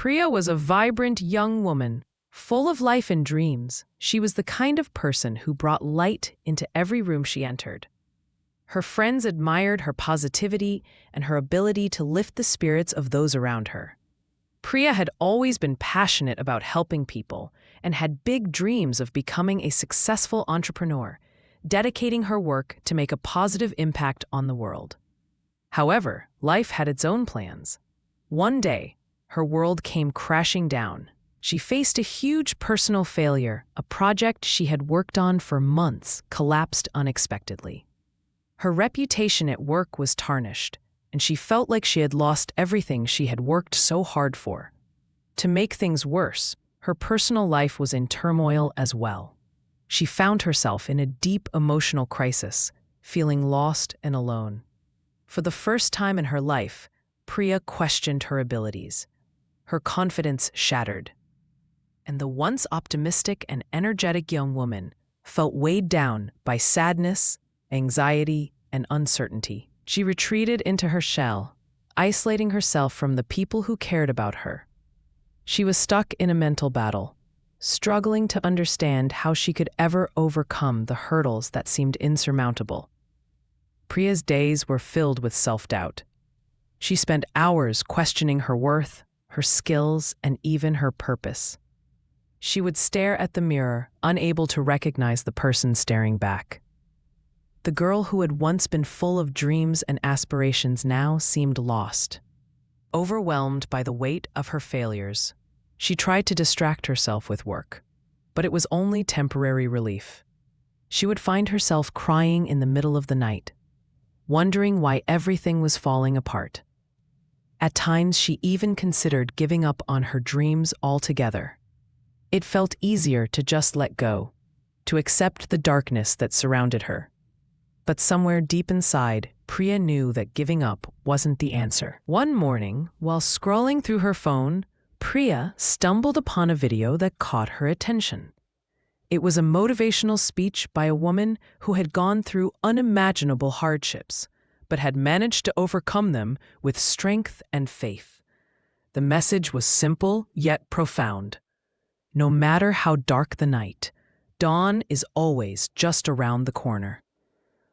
Priya was a vibrant young woman, full of life and dreams. She was the kind of person who brought light into every room she entered. Her friends admired her positivity and her ability to lift the spirits of those around her. Priya had always been passionate about helping people and had big dreams of becoming a successful entrepreneur, dedicating her work to make a positive impact on the world. However, life had its own plans. One day, her world came crashing down. She faced a huge personal failure. A project she had worked on for months collapsed unexpectedly. Her reputation at work was tarnished, and she felt like she had lost everything she had worked so hard for. To make things worse, her personal life was in turmoil as well. She found herself in a deep emotional crisis, feeling lost and alone. For the first time in her life, Priya questioned her abilities. Her confidence shattered, and the once optimistic and energetic young woman felt weighed down by sadness, anxiety, and uncertainty. She retreated into her shell, isolating herself from the people who cared about her. She was stuck in a mental battle, struggling to understand how she could ever overcome the hurdles that seemed insurmountable. Priya's days were filled with self-doubt. She spent hours questioning her worth, her skills, and even her purpose. She would stare at the mirror, unable to recognize the person staring back. The girl who had once been full of dreams and aspirations now seemed lost. Overwhelmed by the weight of her failures, she tried to distract herself with work, but it was only temporary relief. She would find herself crying in the middle of the night, wondering why everything was falling apart. At times, she even considered giving up on her dreams altogether. It felt easier to just let go, to accept the darkness that surrounded her. But somewhere deep inside, Priya knew that giving up wasn't the answer. One morning, while scrolling through her phone, Priya stumbled upon a video that caught her attention. It was a motivational speech by a woman who had gone through unimaginable hardships, but had managed to overcome them with strength and faith. The message was simple yet profound. No matter how dark the night, dawn is always just around the corner.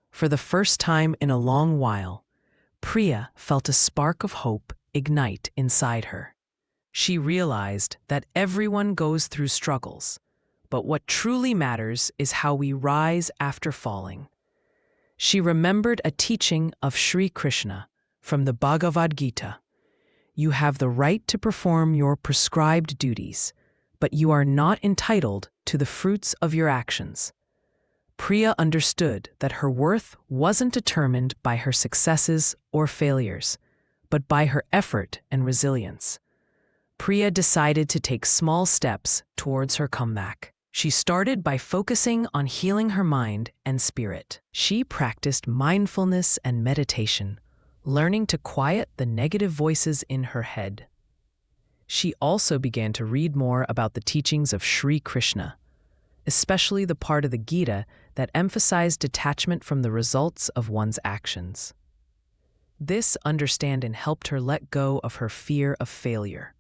For the first time in a long while, Priya felt a spark of hope ignite inside her. She realized that everyone goes through struggles, but what truly matters is how we rise after falling. She remembered a teaching of Sri Krishna from the Bhagavad Gita. You have the right to perform your prescribed duties, but you are not entitled to the fruits of your actions. Priya understood that her worth wasn't determined by her successes or failures, but by her effort and resilience. Priya decided to take small steps towards her comeback. She started by focusing on healing her mind and spirit. She practiced mindfulness and meditation, learning to quiet the negative voices in her head. She also began to read more about the teachings of Sri Krishna, especially the part of the Gita that emphasized detachment from the results of one's actions. This understanding helped her let go of her fear of failure.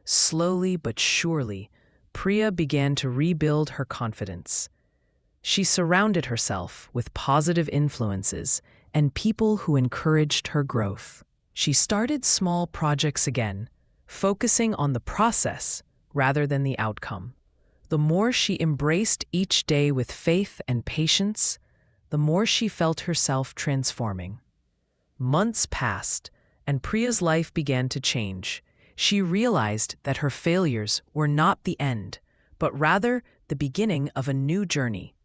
Slowly but surely, Priya began to rebuild her confidence. She surrounded herself with positive influences and people who encouraged her growth. She started small projects again, focusing on the process rather than the outcome. The more she embraced each day with faith and patience, the more she felt herself transforming. Months passed, and Priya's life began to change. She realized that her failures were not the end, but rather the beginning of a new journey.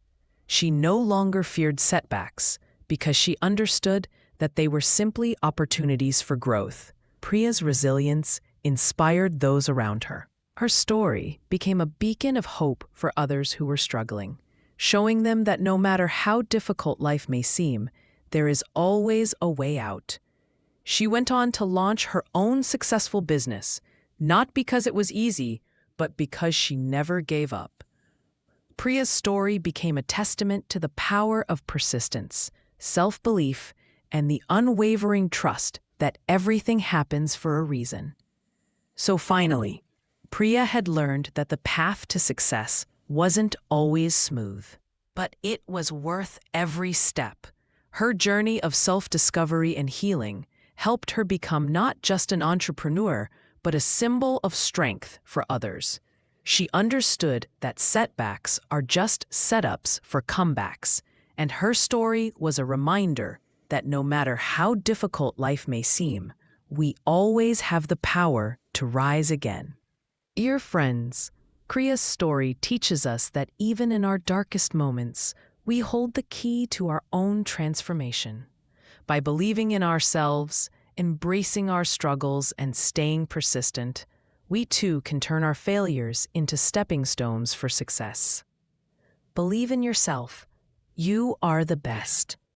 She no longer feared setbacks because she understood that they were simply opportunities for growth. Priya's resilience inspired those around her. Her story became a beacon of hope for others who were struggling, showing them that no matter how difficult life may seem, there is always a way out. She went on to launch her own successful business, not because it was easy, but because she never gave up. Priya's story became a testament to the power of persistence, self-belief, and the unwavering trust that everything happens for a reason. So finally, Priya had learned that the path to success wasn't always smooth, but it was worth every step. Her journey of self-discovery and healing helped her become not just an entrepreneur, but a symbol of strength for others. She understood that setbacks are just setups for comebacks, and her story was a reminder that no matter how difficult life may seem, we always have the power to rise again. Dear friends, Kriya's story teaches us that even in our darkest moments, we hold the key to our own transformation. By believing in ourselves, embracing our struggles, and staying persistent, we too can turn our failures into stepping stones for success. Believe in yourself. You are the best.